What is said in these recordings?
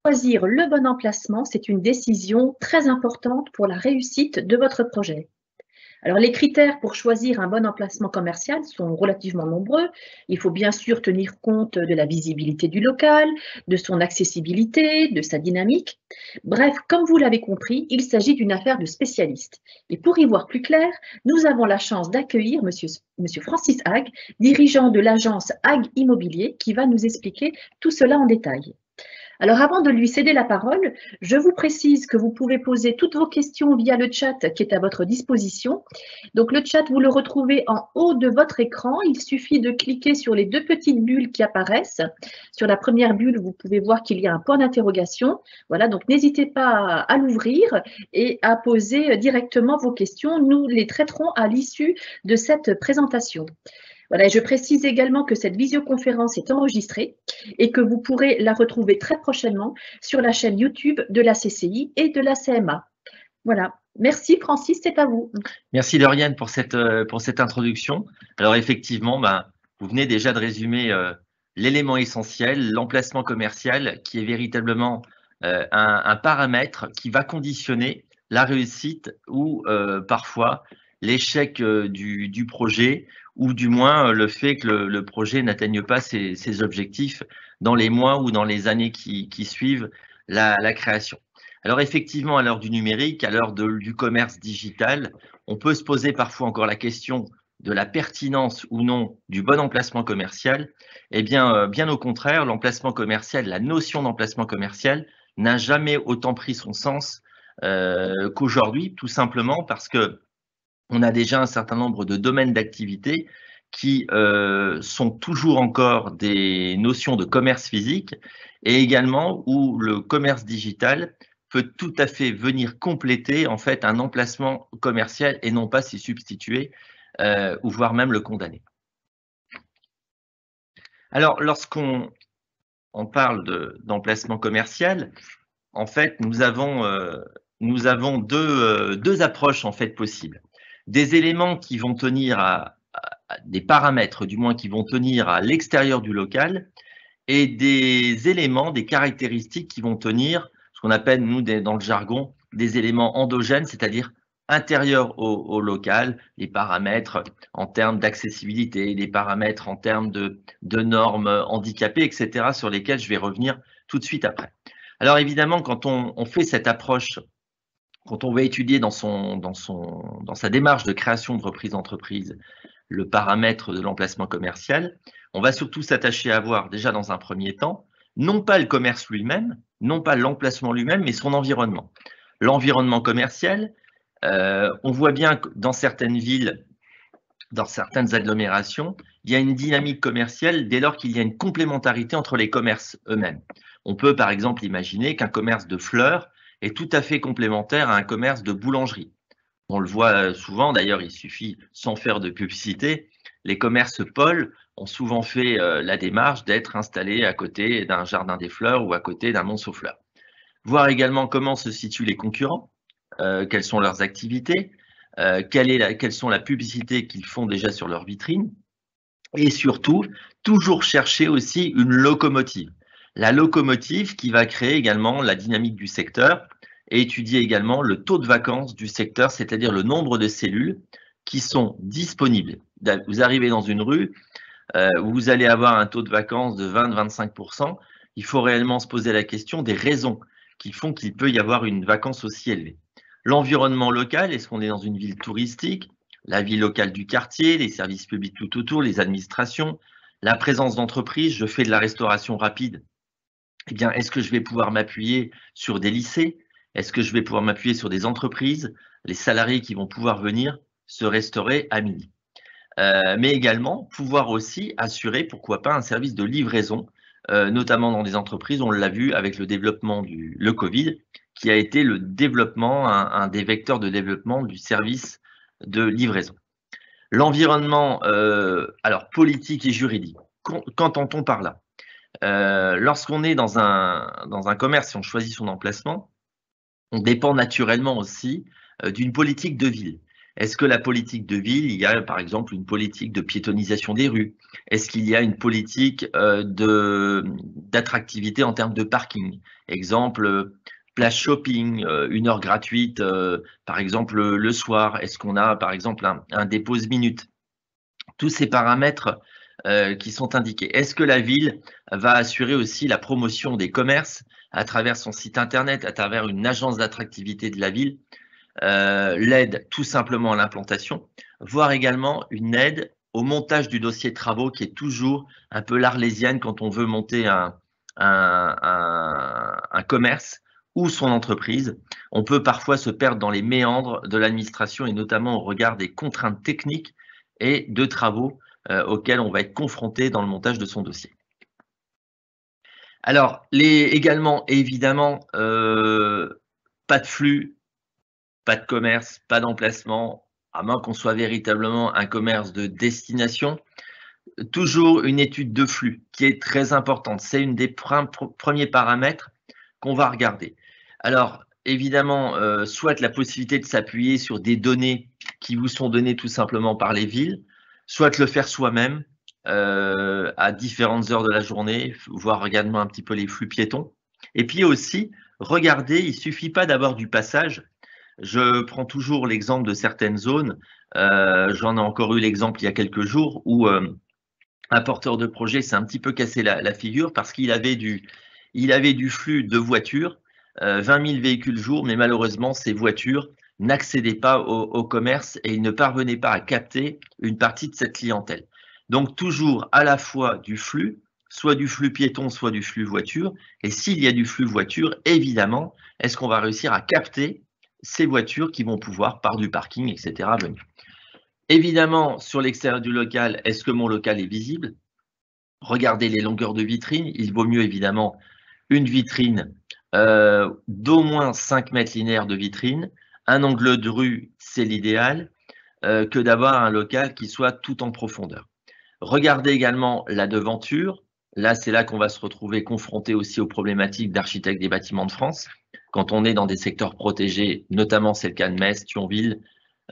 Choisir le bon emplacement, c'est une décision très importante pour la réussite de votre projet. Alors, les critères pour choisir un bon emplacement commercial sont relativement nombreux. Il faut bien sûr tenir compte de la visibilité du local, de son accessibilité, de sa dynamique. Bref, comme vous l'avez compris, il s'agit d'une affaire de spécialiste. Et pour y voir plus clair, nous avons la chance d'accueillir monsieur Francis Hague, dirigeant de l'agence Hague Immobilier, qui va nous expliquer tout cela en détail. Alors, avant de lui céder la parole, je vous précise que vous pouvez poser toutes vos questions via le chat qui est à votre disposition. Donc, le chat, vous le retrouvez en haut de votre écran. Il suffit de cliquer sur les deux petites bulles qui apparaissent. Sur la première bulle, vous pouvez voir qu'il y a un point d'interrogation. Voilà, donc n'hésitez pas à l'ouvrir et à poser directement vos questions. Nous les traiterons à l'issue de cette présentation. Voilà, et je précise également que cette visioconférence est enregistrée et que vous pourrez la retrouver très prochainement sur la chaîne YouTube de la CCI et de la CMA. Voilà. Merci Francis, c'est à vous. Merci Lauriane pour cette introduction. Alors effectivement, vous venez déjà de résumer l'élément essentiel, l'emplacement commercial, qui est véritablement un paramètre qui va conditionner la réussite ou parfois l'échec du projet, ou du moins le fait que le projet n'atteigne pas ses objectifs dans les mois ou dans les années qui suivent la création. Alors effectivement, à l'heure du numérique, à l'heure du commerce digital, on peut se poser parfois encore la question de la pertinence ou non du bon emplacement commercial. Eh bien, bien au contraire, l'emplacement commercial, la notion d'emplacement commercial n'a jamais autant pris son sens qu'aujourd'hui, tout simplement parce que on a déjà un certain nombre de domaines d'activité qui sont toujours encore des notions de commerce physique, et également où le commerce digital peut tout à fait venir compléter en fait un emplacement commercial et non pas s'y substituer ou voire même le condamner. Alors, lorsqu'on parle d'emplacement commercial, en fait, nous avons deux approches en fait possibles. Des éléments qui vont tenir à des paramètres, du moins qui vont tenir à l'extérieur du local, et des éléments, des caractéristiques qui vont tenir, ce qu'on appelle, nous, dans le jargon, des éléments endogènes, c'est-à-dire intérieurs au local, les paramètres en termes d'accessibilité, les paramètres en termes de normes handicapées, etc., sur lesquels je vais revenir tout de suite après. Alors évidemment, quand on fait cette approche, quand on va étudier dans sa démarche de création de reprise d'entreprise le paramètre de l'emplacement commercial, on va surtout s'attacher à voir déjà dans un premier temps, non pas le commerce lui-même, non pas l'emplacement lui-même, mais son environnement. L'environnement commercial, on voit bien que dans certaines villes, dans certaines agglomérations, il y a une dynamique commerciale dès lors qu'il y a une complémentarité entre les commerces eux-mêmes. On peut par exemple imaginer qu'un commerce de fleurs est tout à fait complémentaire à un commerce de boulangerie. On le voit souvent, d'ailleurs, il suffit, sans faire de publicité, les commerces Paul ont souvent fait la démarche d'être installés à côté d'un jardin des fleurs ou à côté d'un monceau fleurs. Voir également comment se situent les concurrents, quelles sont leurs activités, quelles sont la publicité qu'ils font déjà sur leur vitrine, et surtout, toujours chercher aussi une locomotive. La locomotive qui va créer également la dynamique du secteur, et étudier également le taux de vacances du secteur, c'est-à-dire le nombre de cellules qui sont disponibles. Vous arrivez dans une rue où vous allez avoir un taux de vacances de 20-25%. Il faut réellement se poser la question des raisons qui font qu'il peut y avoir une vacance aussi élevée. L'environnement local, est-ce qu'on est dans une ville touristique? La vie locale du quartier, les services publics tout autour, les administrations, la présence d'entreprises, je fais de la restauration rapide. Eh bien, est-ce que je vais pouvoir m'appuyer sur des lycées? Est-ce que je vais pouvoir m'appuyer sur des entreprises, les salariés qui vont pouvoir venir se restaurer à midi? Mais également pouvoir aussi assurer, pourquoi pas, un service de livraison, notamment dans des entreprises, on l'a vu avec le développement le Covid, qui a été le développement, un des vecteurs de développement du service de livraison. L'environnement, alors politique et juridique, qu'entend-on par là? Lorsqu'on est dans un commerce, si on choisit son emplacement, on dépend naturellement aussi d'une politique de ville. Est-ce que la politique de ville, il y a par exemple une politique de piétonisation des rues? Est-ce qu'il y a une politique d'attractivité en termes de parking? Exemple, place shopping, 1 heure gratuite, par exemple le soir. Est-ce qu'on a par exemple un dépose minute? Tous ces paramètres qui sont indiqués. Est-ce que la ville va assurer aussi la promotion des commerces à travers son site internet, à travers une agence d'attractivité de la ville, l'aide tout simplement à l'implantation, voire également une aide au montage du dossier de travaux qui est toujours un peu l'arlésienne quand on veut monter un commerce ou son entreprise. On peut parfois se perdre dans les méandres de l'administration et notamment au regard des contraintes techniques et de travaux auxquels on va être confronté dans le montage de son dossier. Alors, également, évidemment, pas de flux, pas de commerce, pas d'emplacement, à moins qu'on soit véritablement un commerce de destination. Toujours une étude de flux qui est très importante. C'est une des premiers paramètres qu'on va regarder. Alors, évidemment, soit la possibilité de s'appuyer sur des données qui vous sont données tout simplement par les villes, soit le faire soi-même à différentes heures de la journée, voir également un petit peu les flux piétons. Et puis aussi, regardez, il ne suffit pas d'avoir du passage. Je prends toujours l'exemple de certaines zones. J'en ai encore eu l'exemple il y a quelques jours où un porteur de projet s'est un petit peu cassé la figure parce qu'il avait du flux de voitures, 20 000 véhicules jour, mais malheureusement, ces voitures n'accédaient pas au commerce et il ne parvenait pas à capter une partie de cette clientèle. Donc, toujours à la fois du flux, soit du flux piéton, soit du flux voiture. Et s'il y a du flux voiture, évidemment, est-ce qu'on va réussir à capter ces voitures qui vont pouvoir, par du parking, etc., venir? Évidemment, sur l'extérieur du local, est-ce que mon local est visible? Regardez les longueurs de vitrine. Il vaut mieux évidemment une vitrine d'au moins 5 mètres linéaires de vitrine. Un angle de rue, c'est l'idéal, que d'avoir un local qui soit tout en profondeur. Regardez également la devanture. Là, c'est là qu'on va se retrouver confronté aussi aux problématiques d'architectes des bâtiments de France. Quand on est dans des secteurs protégés, notamment c'est le cas de Metz, Thionville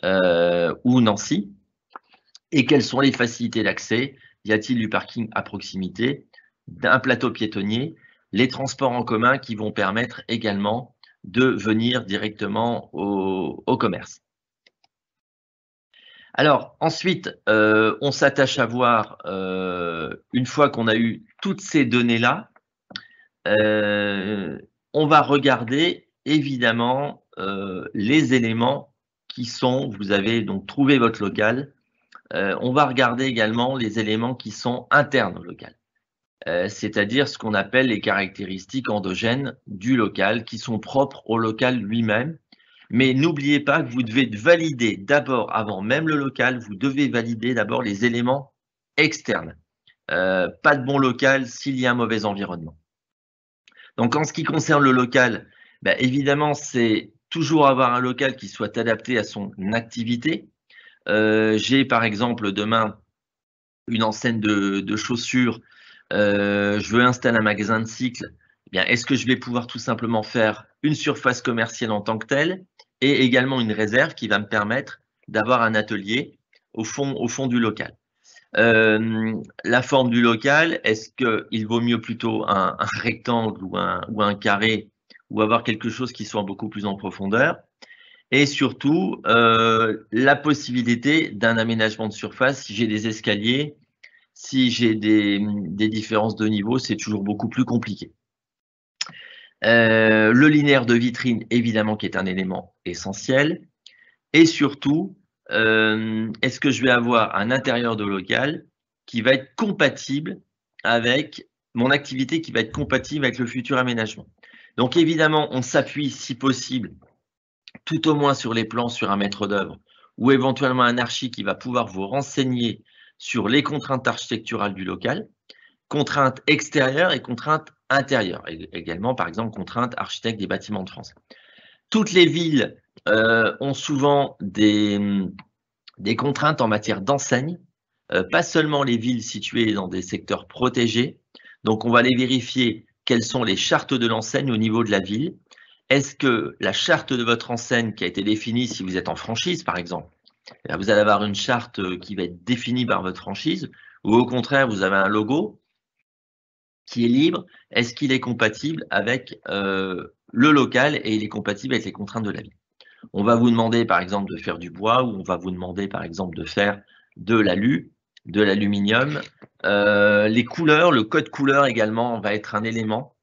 ou Nancy. Et quelles sont les facilités d'accès? Y a-t-il du parking à proximité, d'un plateau piétonnier, les transports en commun qui vont permettre également de venir directement au commerce? Alors ensuite, on s'attache à voir, une fois qu'on a eu toutes ces données-là, on va regarder évidemment les éléments qui sont, vous avez donc trouvé votre local, on va regarder également les éléments qui sont internes au local, c'est-à-dire ce qu'on appelle les caractéristiques endogènes du local qui sont propres au local lui-même. Mais n'oubliez pas que vous devez valider d'abord, avant même le local, vous devez valider d'abord les éléments externes. Pas de bon local s'il y a un mauvais environnement. Donc, en ce qui concerne le local, ben, évidemment, c'est toujours avoir un local qui soit adapté à son activité. J'ai par exemple demain une enseigne de chaussures, je veux installer un magasin de cycles. Eh bien, est-ce que je vais pouvoir tout simplement faire une surface commerciale en tant que telle et également une réserve qui va me permettre d'avoir un atelier au fond du local? La forme du local, est-ce qu'il vaut mieux plutôt un rectangle ou un carré ou avoir quelque chose qui soit beaucoup plus en profondeur? Et surtout, la possibilité d'un aménagement de surface. Si j'ai des escaliers, si j'ai des différences de niveau, c'est toujours beaucoup plus compliqué. Le linéaire de vitrine, évidemment, qui est un élément essentiel. Et surtout, est-ce que je vais avoir un intérieur de local qui va être compatible avec mon activité, qui va être compatible avec le futur aménagement? Donc, évidemment, on s'appuie, si possible, tout au moins sur les plans, sur un maître d'œuvre ou éventuellement un archi qui va pouvoir vous renseigner sur les contraintes architecturales du local, contraintes extérieures et contraintes intérieures, et également par exemple contraintes architectes des bâtiments de France. Toutes les villes ont souvent des contraintes en matière d'enseigne, pas seulement les villes situées dans des secteurs protégés. Donc on va aller vérifier quelles sont les chartes de l'enseigne au niveau de la ville. Est-ce que la charte de votre enseigne qui a été définie si vous êtes en franchise par exemple, Là, vous allez avoir une charte qui va être définie par votre franchise, ou au contraire, vous avez un logo qui est libre. Est-ce qu'il est compatible avec le local et il est compatible avec les contraintes de la ville? On va vous demander par exemple de faire du bois, ou on va vous demander par exemple de faire de l'alu, de l'aluminium. Les couleurs, le code couleur également va être un élément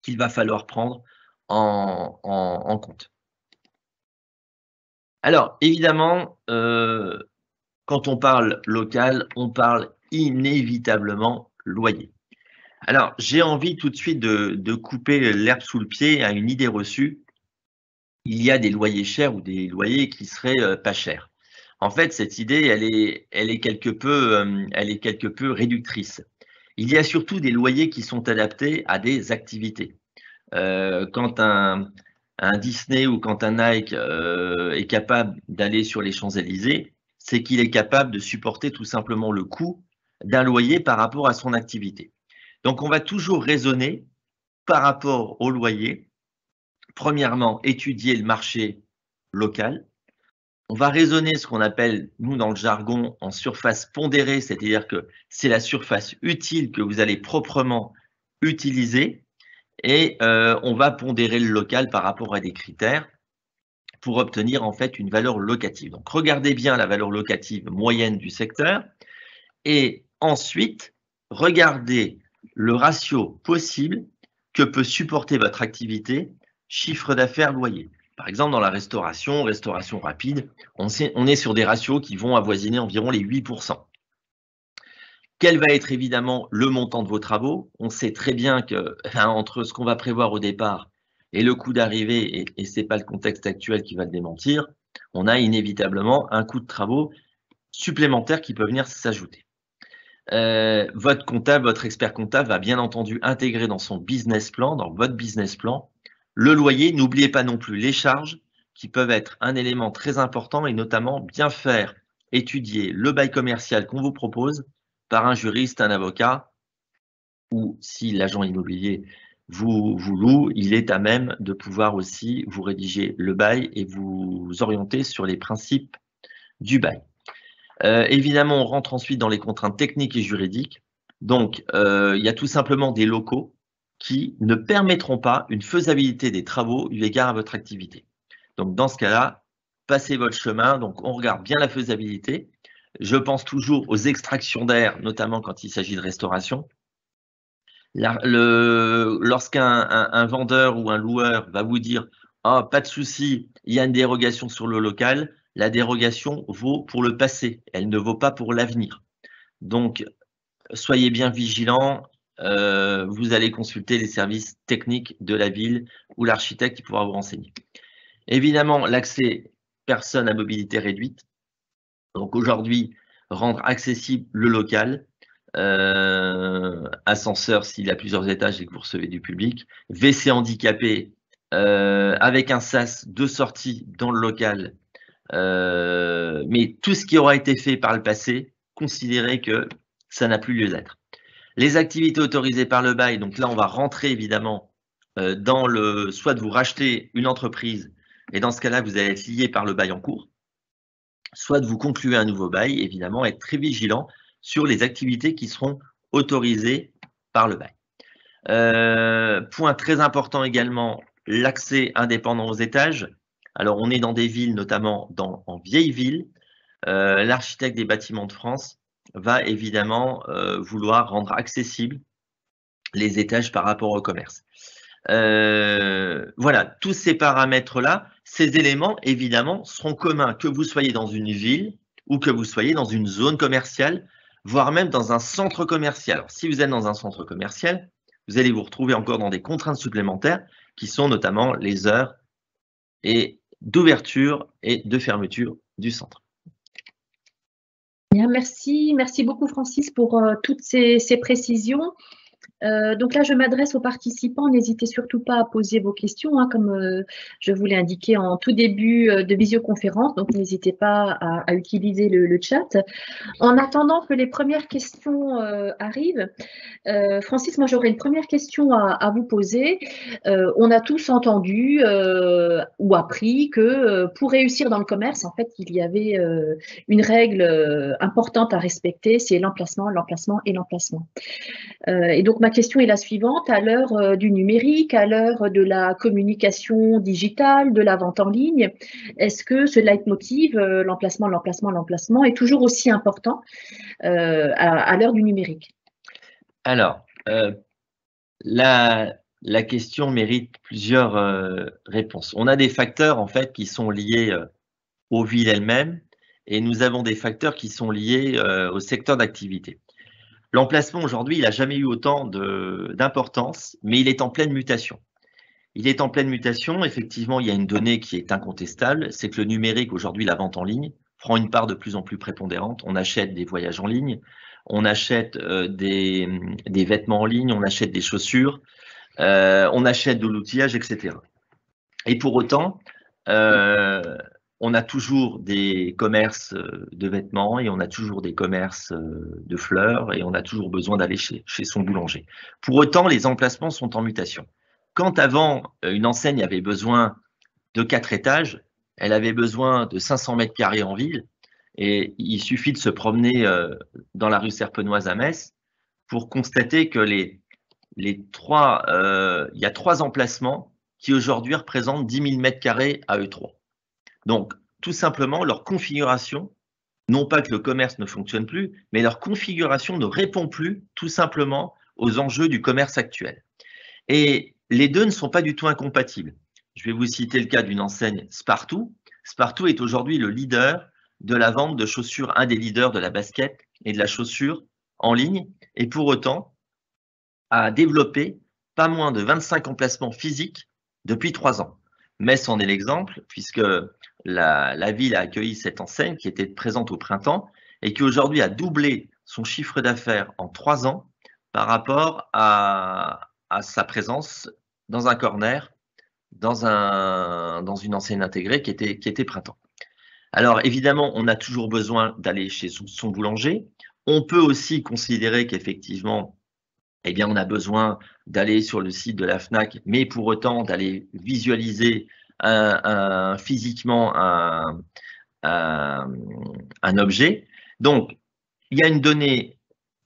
qu'il va falloir prendre en compte. Alors évidemment, quand on parle local, on parle inévitablement loyer. Alors j'ai envie tout de suite de couper l'herbe sous le pied à une idée reçue. Il y a des loyers chers ou des loyers qui seraient pas chers. En fait, cette idée, elle est quelque peu réductrice. Il y a surtout des loyers qui sont adaptés à des activités. Quand un Disney ou quand un Nike est capable d'aller sur les Champs-Élysées, c'est qu'il est capable de supporter tout simplement le coût d'un loyer par rapport à son activité. Donc, on va toujours raisonner par rapport au loyer. Premièrement, étudier le marché local. On va raisonner ce qu'on appelle, nous, dans le jargon, en surface pondérée, c'est-à-dire que c'est la surface utile que vous allez proprement utiliser, et on va pondérer le local par rapport à des critères pour obtenir en fait une valeur locative. Donc, regardez bien la valeur locative moyenne du secteur, et ensuite, regardez le ratio possible que peut supporter votre activité chiffre d'affaires loyer. Par exemple, dans la restauration rapide, on est sur des ratios qui vont avoisiner environ les 8%. Quel va être évidemment le montant de vos travaux? On sait très bien que entre ce qu'on va prévoir au départ et le coût d'arrivée, et ce n'est pas le contexte actuel qui va le démentir, on a inévitablement un coût de travaux supplémentaire qui peut venir s'ajouter. Votre comptable, votre expert comptable va bien entendu intégrer dans son business plan, dans votre business plan, le loyer. N'oubliez pas non plus les charges qui peuvent être un élément très important, et notamment bien faire étudier le bail commercial qu'on vous propose par un juriste, un avocat, ou si l'agent immobilier vous loue, il est à même de pouvoir aussi vous rédiger le bail et vous orienter sur les principes du bail. Évidemment, on rentre ensuite dans les contraintes techniques et juridiques. Donc, il y a tout simplement des locaux qui ne permettront pas une faisabilité des travaux eu égard à votre activité. Donc, dans ce cas-là, passez votre chemin. Donc, on regarde bien la faisabilité. Je pense toujours aux extractions d'air, notamment quand il s'agit de restauration. Lorsqu'un vendeur ou un loueur va vous dire « Ah, pas de souci, il y a une dérogation sur le local », la dérogation vaut pour le passé, elle ne vaut pas pour l'avenir. Donc, soyez bien vigilants, vous allez consulter les services techniques de la ville ou l'architecte qui pourra vous renseigner. Évidemment, l'accès personne à mobilité réduite. Donc aujourd'hui, rendre accessible le local, ascenseur s'il a plusieurs étages et que vous recevez du public, WC handicapé avec un sas de sortie dans le local. Mais tout ce qui aura été fait par le passé, considérez que ça n'a plus lieu d'être. Les activités autorisées par le bail, donc là on va rentrer évidemment dans le soit de vous racheter une entreprise, et dans ce cas-là vous allez être lié par le bail en cours, soit de vous conclure un nouveau bail, évidemment être très vigilant sur les activités qui seront autorisées par le bail. Point très important également, l'accès indépendant aux étages. Alors, on est dans des villes, notamment en vieilles villes. L'architecte des bâtiments de France va évidemment vouloir rendre accessibles les étages par rapport au commerce. Voilà, tous ces paramètres-là, ces éléments, évidemment, seront communs que vous soyez dans une ville ou que vous soyez dans une zone commerciale, voire même dans un centre commercial. Alors, si vous êtes dans un centre commercial, vous allez vous retrouver encore dans des contraintes supplémentaires qui sont notamment les heures d'ouverture et de fermeture du centre. Bien, merci beaucoup Francis pour toutes ces précisions. Donc là, je m'adresse aux participants. N'hésitez surtout pas à poser vos questions, hein, comme je vous l'ai indiqué en tout début de visioconférence. Donc, n'hésitez pas à utiliser le chat. En attendant que les premières questions arrivent, Francis, moi j'aurais une première question à vous poser. On a tous entendu ou appris que pour réussir dans le commerce, en fait, il y avait une règle importante à respecter, c'est l'emplacement, l'emplacement et l'emplacement. Et donc ma question est la suivante, à l'heure du numérique, à l'heure de la communication digitale, de la vente en ligne, est-ce que ce leitmotiv, l'emplacement, l'emplacement, l'emplacement, est toujours aussi important à l'heure du numérique? Alors, la question mérite plusieurs réponses. On a des facteurs en fait qui sont liés aux villes elles-mêmes et nous avons des facteurs qui sont liés au secteur d'activité. L'emplacement aujourd'hui, il n'a jamais eu autant d'importance, mais il est en pleine mutation. Il est en pleine mutation. Effectivement, il y a une donnée qui est incontestable, c'est que le numérique aujourd'hui, la vente en ligne, prend une part de plus en plus prépondérante. On achète des voyages en ligne, on achète des vêtements en ligne, on achète des chaussures, on achète de l'outillage, etc. Et pour autant, on a toujours des commerces de vêtements et on a toujours des commerces de fleurs et on a toujours besoin d'aller chez son boulanger. Pour autant, les emplacements sont en mutation. Quand avant, une enseigne avait besoin de 4 étages, elle avait besoin de 500 mètres carrés en ville et il suffit de se promener dans la rue Serpenoise à Metz pour constater que il y a 3 emplacements qui aujourd'hui représentent 10 000 mètres carrés à eux 3. Donc, tout simplement, leur configuration, non pas que le commerce ne fonctionne plus, mais leur configuration ne répond plus tout simplement aux enjeux du commerce actuel. Et les deux ne sont pas du tout incompatibles. Je vais vous citer le cas d'une enseigne Spartoo. Spartoo est aujourd'hui le leader de la vente de chaussures, un des leaders de la basket et de la chaussure en ligne, et pour autant a développé pas moins de 25 emplacements physiques depuis 3 ans. Metz en est l'exemple, puisque la ville a accueilli cette enseigne qui était présente au printemps et qui aujourd'hui a doublé son chiffre d'affaires en 3 ans par rapport à sa présence dans un corner, dans une enseigne intégrée qui était printemps. Alors évidemment, on a toujours besoin d'aller chez son boulanger. On peut aussi considérer qu'effectivement, eh bien, on a besoin d'aller sur le site de la FNAC, mais pour autant d'aller visualiser physiquement un objet. Donc, il y a une donnée,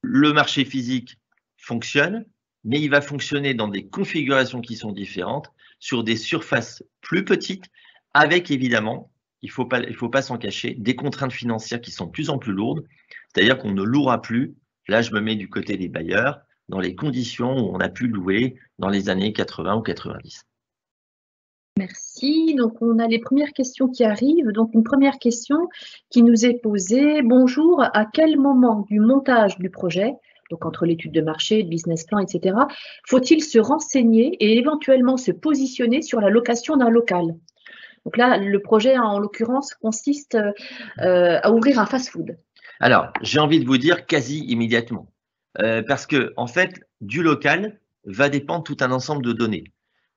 le marché physique fonctionne, mais il va fonctionner dans des configurations qui sont différentes, sur des surfaces plus petites, avec évidemment, il faut pas s'en cacher, des contraintes financières qui sont de plus en plus lourdes, c'est-à-dire qu'on ne louera plus, là je me mets du côté des bailleurs, dans les conditions où on a pu louer dans les années 80 ou 90. Merci. Donc, on a les premières questions qui arrivent. Donc, une première question qui nous est posée. Bonjour, à quel moment du montage du projet, donc entre l'étude de marché, le business plan, etc., faut-il se renseigner et éventuellement se positionner sur la location d'un local? Donc là, le projet, en l'occurrence, consiste à ouvrir un fast-food. Alors, j'ai envie de vous dire quasi immédiatement. Parce que, en fait, du local va dépendre tout un ensemble de données.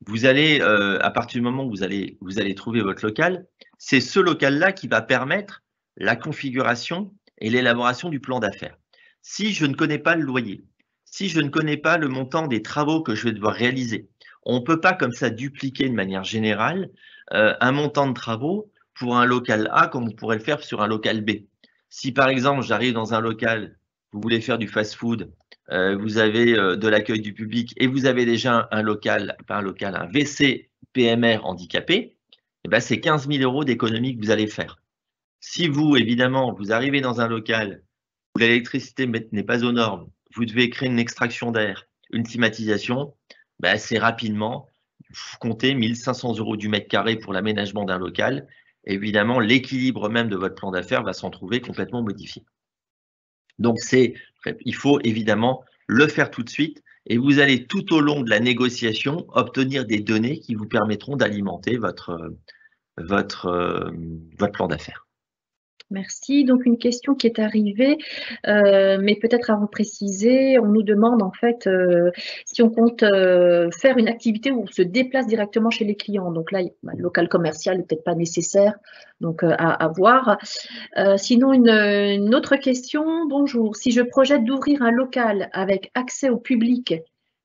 Vous allez, à partir du moment où vous allez trouver votre local, c'est ce local-là qui va permettre la configuration et l'élaboration du plan d'affaires. Si je ne connais pas le loyer, si je ne connais pas le montant des travaux que je vais devoir réaliser, on ne peut pas comme ça dupliquer de manière générale un montant de travaux pour un local A comme on pourrait le faire sur un local B. Si par exemple j'arrive dans un local, vous voulez faire du fast-food, vous avez de l'accueil du public et vous avez déjà un WC PMR handicapé, eh ben c'est 15 000 € d'économie que vous allez faire. Si vous, évidemment, vous arrivez dans un local où l'électricité n'est pas aux normes, vous devez créer une extraction d'air, une climatisation, ben c'est rapidement, vous comptez 1 500 € du mètre carré pour l'aménagement d'un local. Évidemment, l'équilibre même de votre plan d'affaires va s'en trouver complètement modifié. Donc, il faut évidemment le faire tout de suite et vous allez tout au long de la négociation obtenir des données qui vous permettront d'alimenter votre plan d'affaires. Merci. Donc, une question qui est arrivée, mais peut-être à repréciser. On nous demande en fait si on compte faire une activité où on se déplace directement chez les clients. Donc là, le local commercial n'est peut-être pas nécessaire, donc à voir. Sinon, une autre question. Bonjour. Si je projette d'ouvrir un local avec accès au public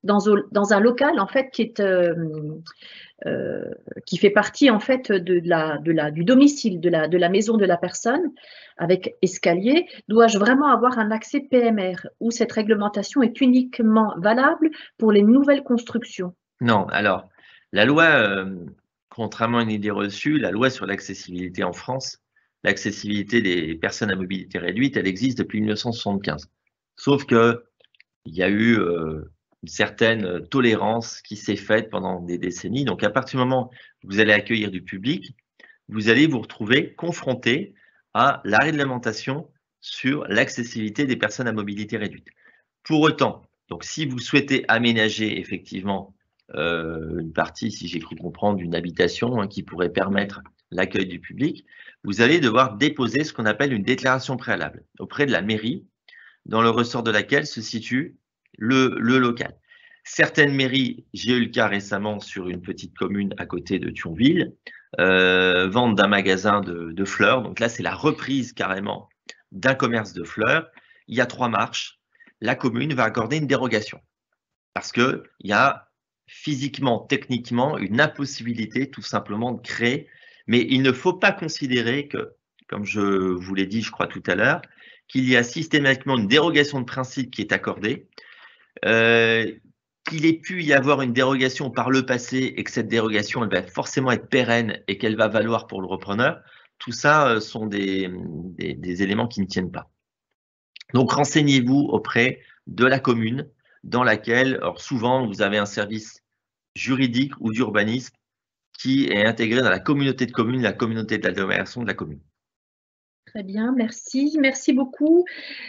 dans un local en fait qui fait partie en fait du domicile, de la maison de la personne, avec escalier, dois-je vraiment avoir un accès PMR ou cette réglementation est uniquement valable pour les nouvelles constructions? Non, alors, la loi, contrairement à une idée reçue, la loi sur l'accessibilité en France, l'accessibilité des personnes à mobilité réduite, elle existe depuis 1975. Sauf que il y a eu une certaine tolérance qui s'est faite pendant des décennies. Donc, à partir du moment où vous allez accueillir du public, vous allez vous retrouver confronté à la réglementation sur l'accessibilité des personnes à mobilité réduite. Pour autant, donc si vous souhaitez aménager effectivement une partie, si j'ai cru comprendre, d'une habitation qui pourrait permettre l'accueil du public, vous allez devoir déposer ce qu'on appelle une déclaration préalable auprès de la mairie, dans le ressort de laquelle se situe le local. Certaines mairies, j'ai eu le cas récemment sur une petite commune à côté de Thionville, vendent d'un magasin de fleurs. Donc là, c'est la reprise carrément d'un commerce de fleurs. Il y a 3 marches. La commune va accorder une dérogation parce qu'il y a physiquement, techniquement, une impossibilité tout simplement de créer. Mais il ne faut pas considérer que, comme je vous l'ai dit, je crois tout à l'heure, qu'il y a systématiquement une dérogation de principe qui est accordée, qu'il ait pu y avoir une dérogation par le passé et que cette dérogation, elle va forcément être pérenne et qu'elle va valoir pour le repreneur. Tout ça sont des éléments qui ne tiennent pas. Donc, renseignez-vous auprès de la commune dans laquelle, alors souvent, vous avez un service juridique ou d'urbanisme qui est intégré dans la communauté de communes, la communauté d'agglomération de la commune. Très bien, merci. Merci beaucoup.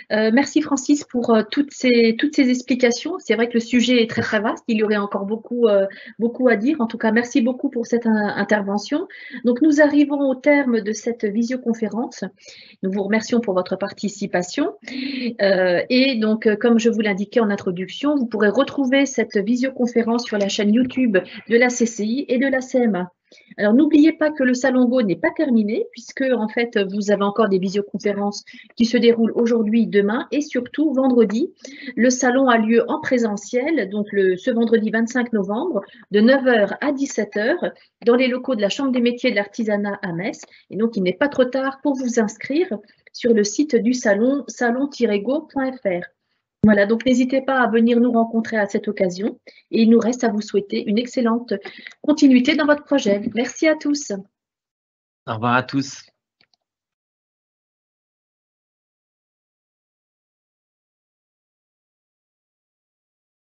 Merci Francis pour toutes ces explications. C'est vrai que le sujet est très, très vaste. Il y aurait encore beaucoup à dire. En tout cas, merci beaucoup pour cette intervention. Donc, nous arrivons au terme de cette visioconférence. Nous vous remercions pour votre participation. Et donc, comme je vous l'indiquais en introduction, vous pourrez retrouver cette visioconférence sur la chaîne YouTube de la CCI et de la CMA. Alors, n'oubliez pas que le Salon Go n'est pas terminé, puisque, en fait, vous avez encore des visioconférences qui se déroulent aujourd'hui, demain et surtout vendredi. Le salon a lieu en présentiel, donc ce vendredi 25 novembre, de 9 h à 17 h, dans les locaux de la Chambre des métiers de l'artisanat à Metz. Et donc, il n'est pas trop tard pour vous inscrire sur le site du salon, salon-go.fr. Voilà, donc n'hésitez pas à venir nous rencontrer à cette occasion et il nous reste à vous souhaiter une excellente continuité dans votre projet. Merci à tous. Au revoir à tous.